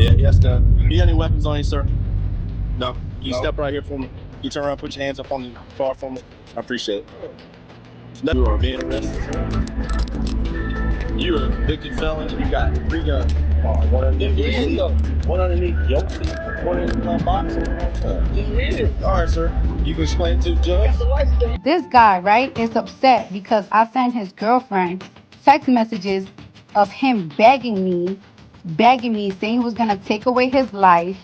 Yeah, yes, sir. You got any weapons on you, sir? No. You step right here for me. You turn around, put your hands up on the car for me. I appreciate it. You are being arrested, sir. You're a convicted felon and you got 3 guns. One underneath your seat, one underneath your seat, one in the box. All right, sir. You can explain to the judge. This guy, right, is upset because I sent his girlfriend text messages of him begging me, saying he was gonna take away his life,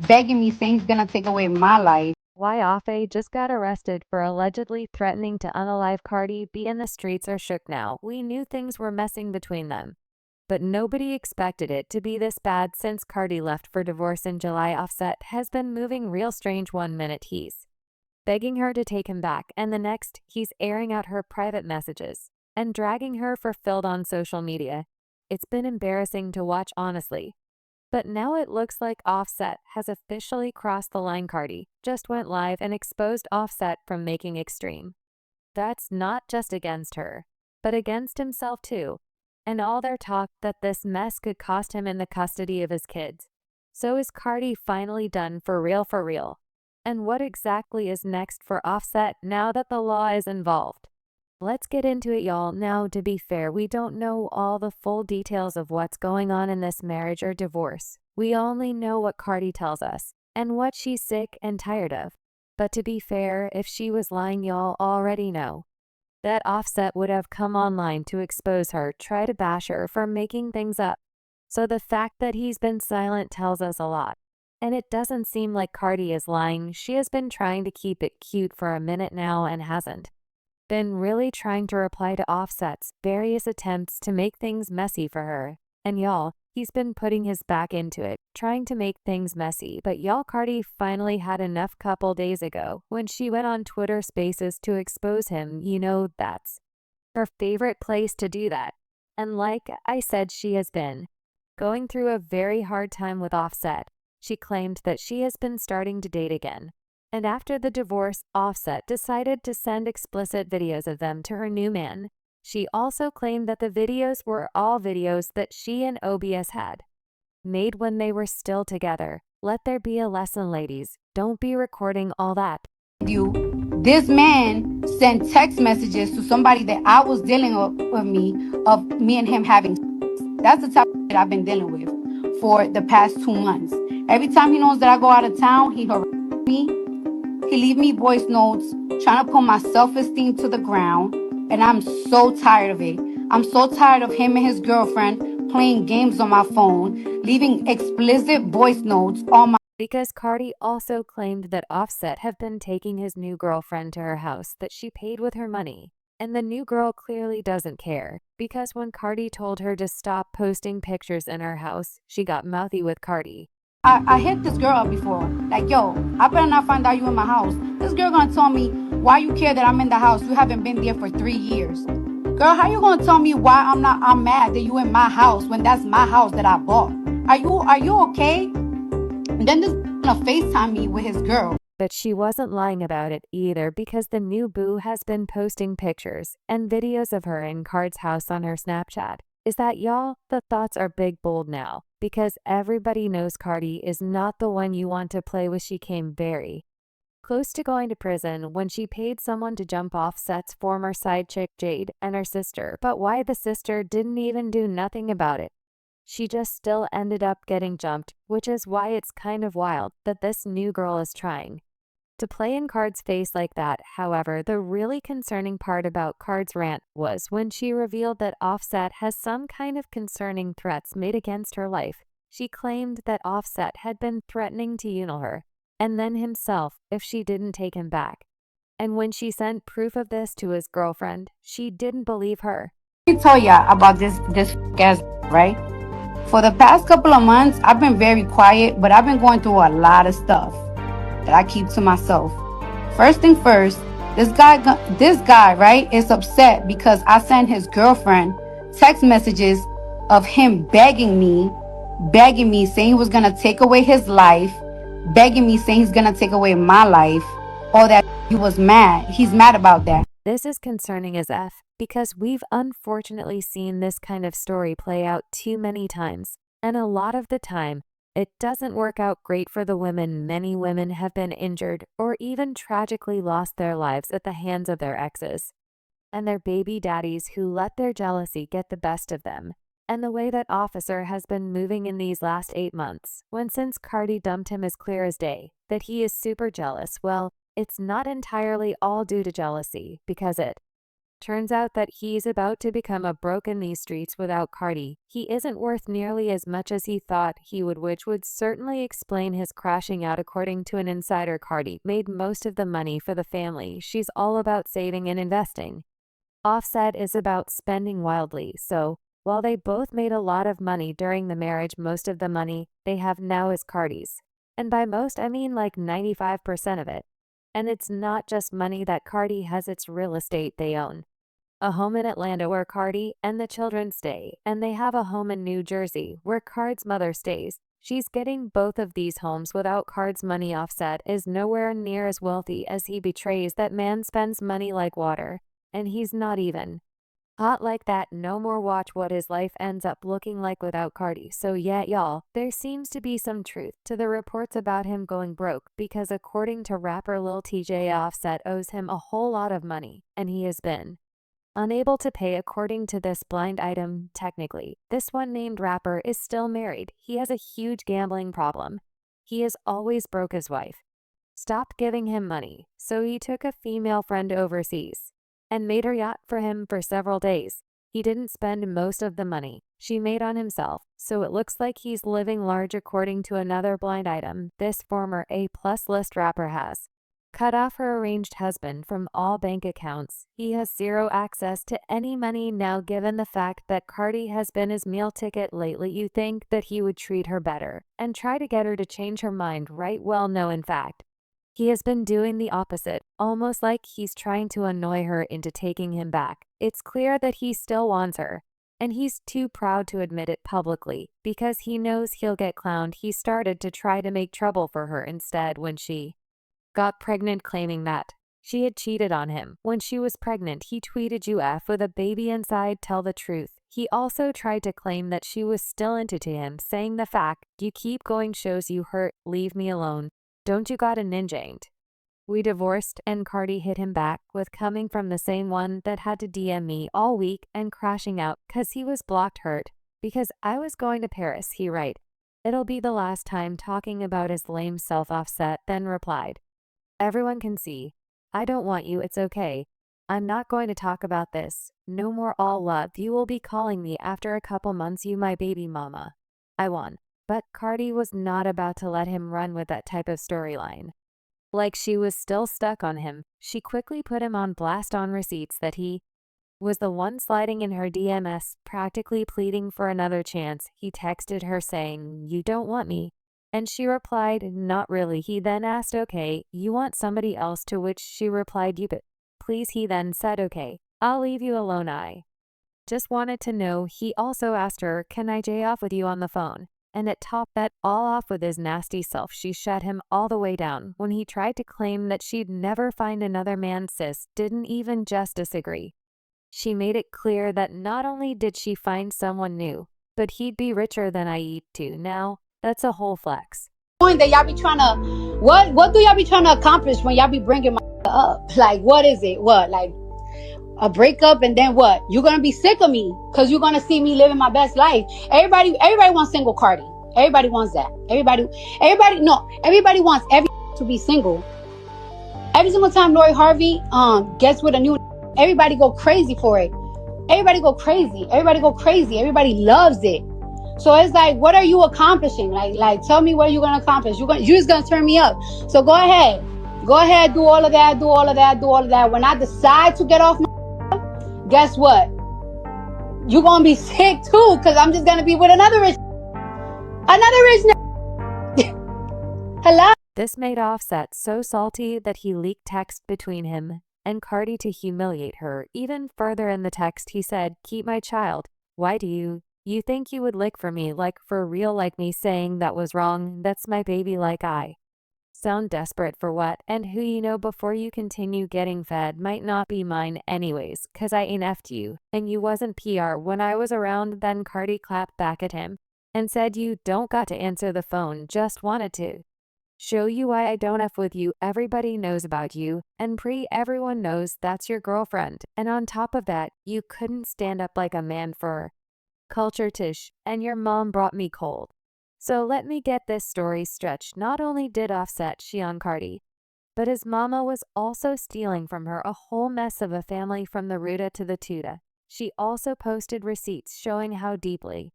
begging me, saying he's gonna take away my life. Why Afe just got arrested for allegedly threatening to unalive Cardi B and the streets are shook now. We knew things were messing between them, but nobody expected it to be this bad since Cardi left for divorce in July. Offset has been moving real strange. One minute he's begging her to take him back, and the next he's airing out her private messages and dragging her for filled on social media. It's been embarrassing to watch, honestly. But now it looks like Offset has officially crossed the line. Cardi just went live and exposed Offset from making extreme. That's not just against her, but against himself too. And all their talk that this mess could cost him in the custody of his kids. So is Cardi finally done for real for real? And what exactly is next for Offset now that the law is involved? Let's get into it, y'all. Now, to be fair, we don't know all the full details of what's going on in this marriage or divorce. We only know what Cardi tells us and what she's sick and tired of. But to be fair, if she was lying, y'all already know that Offset would have come online to expose her, try to bash her for making things up. So the fact that he's been silent tells us a lot. And it doesn't seem like Cardi is lying. She has been trying to keep it cute for a minute now and hasn't been really trying to reply to Offset's various attempts to make things messy for her. And y'all, he's been putting his back into it, trying to make things messy. But y'all, Cardi finally had enough couple days ago when she went on Twitter Spaces to expose him. You know, that's her favorite place to do that. And like I said, she has been going through a very hard time with Offset. She claimed that she has been starting to date again. And after the divorce, Offset decided to send explicit videos of them to her new man. She also claimed that the videos were all videos that she and OBS had made when they were still together. Let there be a lesson, ladies. Don't be recording all that. This man sent text messages to somebody that I was dealing with of me and him having. That's the type of shit I've been dealing with for the past 2 months. Every time he knows that I go out of town, he harasses me. He leave me voice notes trying to put my self-esteem to the ground, and I'm so tired of it. I'm so tired of him and his girlfriend playing games on my phone, leaving explicit voice notes on my. Because Cardi also claimed that Offset had been taking his new girlfriend to her house that she paid with her money. And the new girl clearly doesn't care, because when Cardi told her to stop posting pictures in her house, she got mouthy with Cardi. I hit this girl up before. Like, yo, I better not find out you in my house. This girl gonna tell me why you care that I'm in the house. You haven't been there for 3 years. Girl, how you gonna tell me why I'm mad that you in my house when that's my house that I bought? Are you okay? And then this gonna FaceTime me with his girl. But she wasn't lying about it either, because the new boo has been posting pictures and videos of her in Card's house on her Snapchat. Is that, y'all? The thoughts are big bold now, because everybody knows Cardi is not the one you want to play with. She came very close to going to prison when she paid someone to jump Offset's former side chick Jade and her sister. But why the sister didn't even do nothing about it? She just still ended up getting jumped, which is why it's kind of wild that this new girl is trying to play in Card's face like that. However, the really concerning part about Card's rant was when she revealed that Offset has some kind of concerning threats made against her life. She claimed that Offset had been threatening to unal her, and then himself, if she didn't take him back. And when she sent proof of this to his girlfriend, she didn't believe her. Let me tell ya about this gas, right? For the past couple of months, I've been very quiet, but I've been going through a lot of stuff that I keep to myself. First thing first, this guy, right, is upset because I sent his girlfriend text messages of him begging me, saying he was gonna take away his life, begging me, saying he's gonna take away my life, or that he was mad. He's mad about that. This is concerning as F, because we've unfortunately seen this kind of story play out too many times, and a lot of the time, It doesn't work out great for the women. Many women have been injured or even tragically lost their lives at the hands of their exes and their baby daddies who let their jealousy get the best of them. And the way that officer has been moving in these last 8 months, when since Cardi dumped him is clear as day, that he is super jealous. Well, it's not entirely all due to jealousy, because it turns out that he's about to become a broke in these streets without Cardi. He isn't worth nearly as much as he thought he would, which would certainly explain his crashing out. According to an insider, Cardi made most of the money for the family. She's all about saving and investing. Offset is about spending wildly, so while they both made a lot of money during the marriage, most of the money they have now is Cardi's. And by most, I mean like 95% of it. And it's not just money that Cardi has, it's real estate they own. A home in Atlanta where Cardi and the children stay, and they have a home in New Jersey where Card's mother stays. She's getting both of these homes without Card's money. Offset is nowhere near as wealthy as he betrays. That man spends money like water, and he's not even hot like that no more. Watch what his life ends up looking like without Cardi. So yeah, y'all, there seems to be some truth to the reports about him going broke, because according to rapper Lil TJ, Offset owes him a whole lot of money, and he has been unable to pay. According to this blind item, technically, this one named rapper is still married. He has a huge gambling problem. He has always broke his wife stopped giving him money, so he took a female friend overseas and made her yacht for him for several days. He didn't spend most of the money she made on himself, so it looks like he's living large. According to another blind item, this former A-plus list rapper has cut off her arranged husband from all bank accounts. He has zero access to any money now. Given the fact that Cardi has been his meal ticket lately, you think that he would treat her better and try to get her to change her mind, right? Well, no, in fact, he has been doing the opposite, almost like he's trying to annoy her into taking him back. It's clear that he still wants her, and he's too proud to admit it publicly because he knows he'll get clowned. He started to try to make trouble for her instead when she got pregnant, claiming that she had cheated on him. When she was pregnant, he tweeted, "You F with a baby inside, tell the truth." He also tried to claim that she was still into him, saying, "The fact you keep going shows you hurt, leave me alone. Don't you got a ninja ain't we divorced?" And Cardi hit him back with coming from the same one that had to DM me all week and crashing out cause he was blocked. Hurt because I was going to Paris. He right, it'll be the last time talking about his lame self. Offset then replied, "Everyone can see I don't want you, it's okay. I'm not going to talk about this no more. All love. You will be calling me after a couple months, you my baby mama." I won. But Cardi was not about to let him run with that type of storyline. Like she was still stuck on him, she quickly put him on blast on receipts that he was the one sliding in her DMs, practically pleading for another chance. He texted her saying, "You don't want me?" And she replied, "Not really." He then asked, "Okay, you want somebody else?" To which she replied, "You but please." He then said, "Okay, I'll leave you alone. I just wanted to know." He also asked her, "Can I J off with you on the phone?" And it topped that all off with his nasty self. She shut him all the way down when he tried to claim that she'd never find another man. Sis didn't even just disagree. She made it clear that not only did she find someone new, but he'd be richer than I eat too. Now, that's a whole flex. Point that y'all be trying to, what do y'all be trying to accomplish when y'all be bringing my up? Like, what is it? What, like a breakup, and then what? You're gonna be sick of me because you're gonna see me living my best life. Everybody wants single Cardi. Everybody wants that. Everybody wants every to be single. Every single time Lori Harvey gets with a new, everybody go crazy for it. Everybody go crazy. Everybody loves it. So it's like, what are you accomplishing? Like tell me what you're gonna accomplish. You're just gonna turn me up. So go ahead, do all of that. When I decide to get off my, guess what? You're gonna be sick too, because I'm just gonna be with another rich Hello. This made Offset so salty that he leaked text between him and Cardi to humiliate her even further. In the text he said, "Keep my child. Why do you think you would lick for me, like for real?" Like me saying that was wrong. That's my baby. Like I sound desperate for what and who? You know, before you continue getting fed might not be mine anyways, cause I ain't effed you and you wasn't PR when I was around. Then Cardi clapped back at him and said you don't got to answer the phone, just wanted to. Show you why I don't F with you, everybody knows about you, and everyone knows that's your girlfriend, and on top of that, you couldn't stand up like a man for her. Culture tish, and your mom brought me cold. So let me get this story stretched. Not only did Offset cheat on Cardi, but his mama was also stealing from her a whole mess of a family from the Ruta to the Tuta. She also posted receipts showing how deeply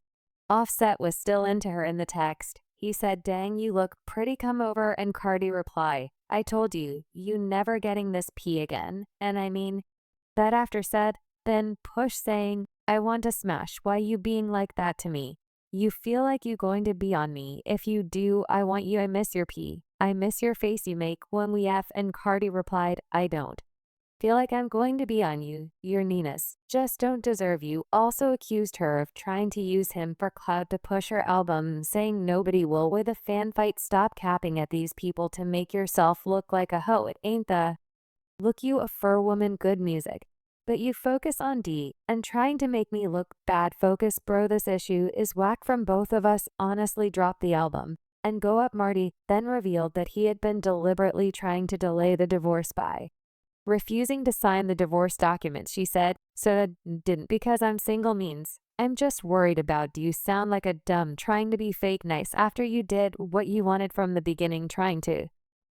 Offset was still into her in the text. He said, "Dang, you look pretty, come over," and Cardi reply, "I told you, you never getting this pee again." And I mean, that after said, then push saying, "I want to smash, why you being like that to me? You feel like you going to be on me. If you do, I want you, I miss your pee. I miss your face you make when we F," and Cardi replied, "I don't feel like I'm going to be on you. Your Nina's just don't deserve you." Also accused her of trying to use him for clout to push her album, saying nobody will with a fan fight. Stop capping at these people to make yourself look like a hoe. It ain't the look you a fur woman good music. But you focus on D and trying to make me look bad. Focus, bro. This issue is whack from both of us. Honestly, drop the album and go up. Marty then revealed that he had been deliberately trying to delay the divorce by refusing to sign the divorce documents. She said, "So I didn't because I'm single means I'm just worried about you. Sound like a dumb trying to be fake nice after you did what you wanted from the beginning, trying to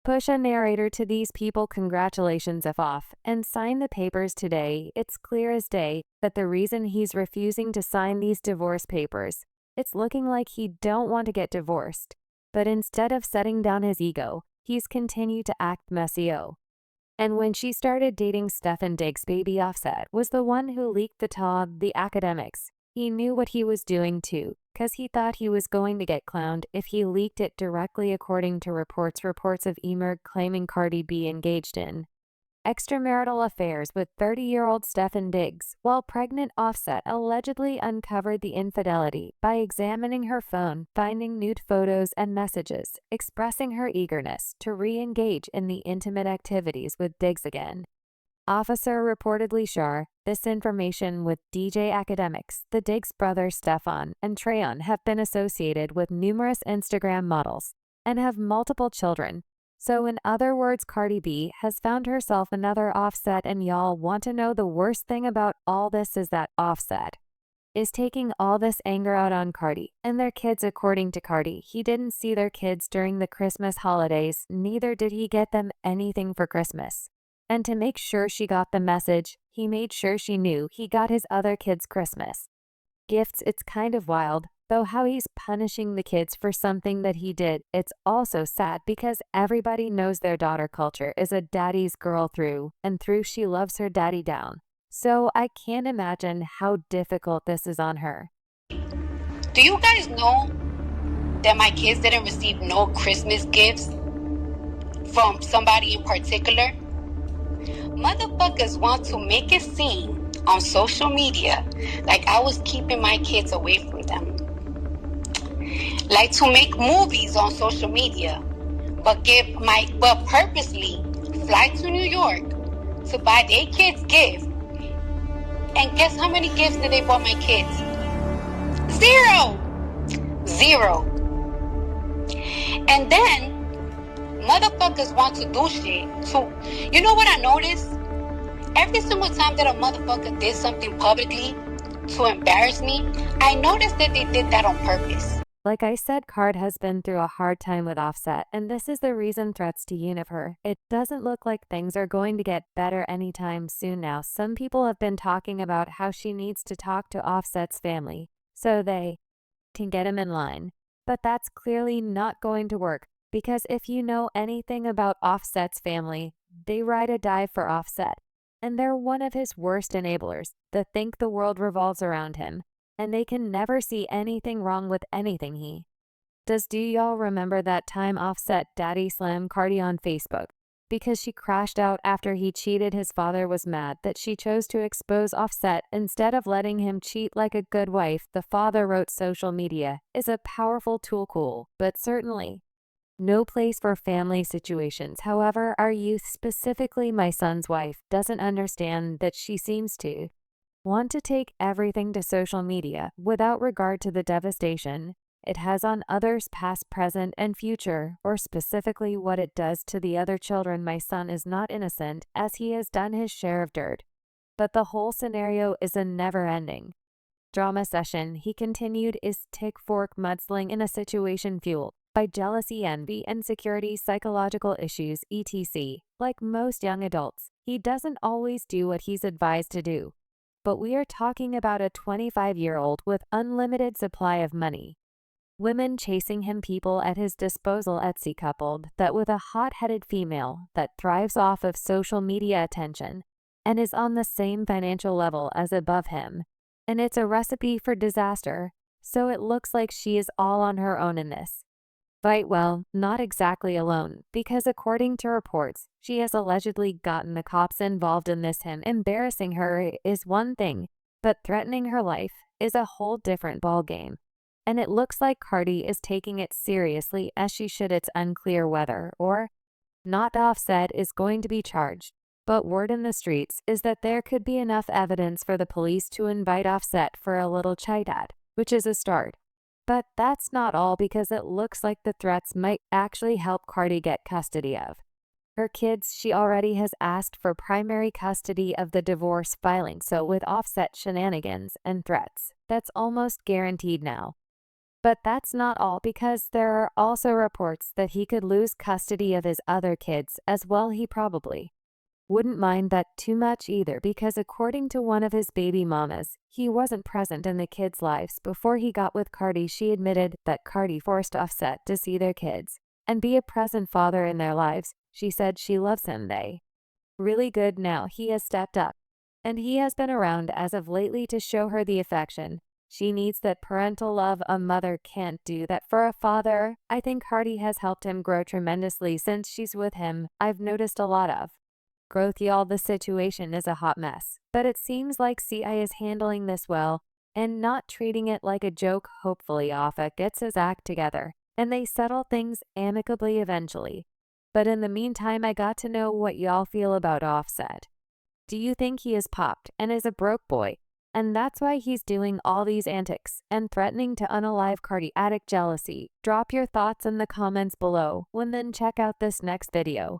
push a narrator to these people. Congratulations, if off and sign the papers today." It's clear as day that the reason he's refusing to sign these divorce papers, it's looking like he don't want to get divorced, but instead of setting down his ego, he's continued to act messy. And when she started dating Stefan Diggs, baby Offset was the one who leaked the academics. He knew what he was doing too, cause he thought he was going to get clowned if he leaked it directly. According to reports of emerged claiming Cardi B engaged in extramarital affairs with 30-year-old Stefan Diggs, while pregnant. Offset allegedly uncovered the infidelity by examining her phone, finding nude photos and messages, expressing her eagerness to re-engage in the intimate activities with Diggs again. Officer reportedly shared this information with DJ Academics. The Diggs brothers Stefan and Trayon have been associated with numerous Instagram models and have multiple children. So in other words, Cardi B has found herself another Offset, and y'all want to know the worst thing about all this is that Offset is taking all this anger out on Cardi and their kids. According to Cardi, he didn't see their kids during the Christmas holidays, neither did he get them anything for Christmas. And to make sure she got the message, he made sure she knew he got his other kids Christmas gifts. It's kind of wild, though, how he's punishing the kids for something that he did. It's also sad because everybody knows their daughter culture is a daddy's girl through and through. She loves her daddy down. So I can't imagine how difficult this is on her. Do you guys know that my kids didn't receive no Christmas gifts from somebody in particular? Motherfuckers want to make it seem on social media like I was keeping my kids away from them. Like to make movies on social media, but purposely fly to New York to buy their kids gifts. And guess how many gifts did they buy my kids? Zero. And then motherfuckers want to do shit. So you know what I noticed? Every single time that a motherfucker did something publicly to embarrass me, I noticed that they did that on purpose. Like I said, Card has been through a hard time with Offset, and this is the reason threats to Univer. It doesn't look like things are going to get better anytime soon now. Some people have been talking about how she needs to talk to Offset's family so they can get him in line. But that's clearly not going to work, because if you know anything about Offset's family, they ride or die for Offset, and they're one of his worst enablers. They think the world revolves around him, and they can never see anything wrong with anything he does. Do y'all remember that time Offset daddy slammed Cardi on Facebook because she crashed out after he cheated? His father was mad that she chose to expose Offset instead of letting him cheat like a good wife. The father wrote, "Social media is a powerful tool, cool, but certainly no place for family situations. However, our youth, specifically my son's wife, doesn't understand that she seems to want to take everything to social media without regard to the devastation it has on others past, present, and future, or specifically what it does to the other children. My son is not innocent, as he has done his share of dirt. But the whole scenario is a never-ending drama session, he continued, is tick-fork mudslinging in a situation fueled by jealousy, envy, insecurity, psychological issues, etc. Like most young adults, he doesn't always do what he's advised to do. But we are talking about a 25-year-old with unlimited supply of money. Women chasing him, people at his disposal, Etsy, coupled that with a hot-headed female that thrives off of social media attention and is on the same financial level as above him. And it's a recipe for disaster, so it looks like she is all on her own in this fight. Well, not exactly alone, because according to reports, she has allegedly gotten the cops involved in this. Him embarrassing her is one thing, but threatening her life is a whole different ballgame. And it looks like Cardi is taking it seriously, as she should. It's unclear whether or not Offset is going to be charged. But word in the streets is that there could be enough evidence for the police to invite Offset for a little chat, which is a start. But that's not all, because it looks like the threats might actually help Cardi get custody of her kids. She already has asked for primary custody of the divorce filing, so with Offset shenanigans and threats, that's almost guaranteed now. But that's not all, because there are also reports that he could lose custody of his other kids as well. He probably wouldn't mind that too much either, because according to one of his baby mamas, he wasn't present in the kids' lives before he got with Cardi. She admitted that Cardi forced Offset to see their kids and be a present father in their lives. She said she loves him. They really good now. He has stepped up, and he has been around as of lately to show her the affection she needs, that parental love. A mother can't do that for a father. I think Cardi has helped him grow tremendously since she's with him. I've noticed a lot of growth, y'all. The situation is a hot mess, but it seems like CI is handling this well and not treating it like a joke. Hopefully Offset gets his act together and they settle things amicably eventually. But in the meantime, I got to know what y'all feel about Offset. Do you think he is popped and is a broke boy, and that's why he's doing all these antics and threatening to unalive Cardi? Addict jealousy? Drop your thoughts in the comments below, and then check out this next video.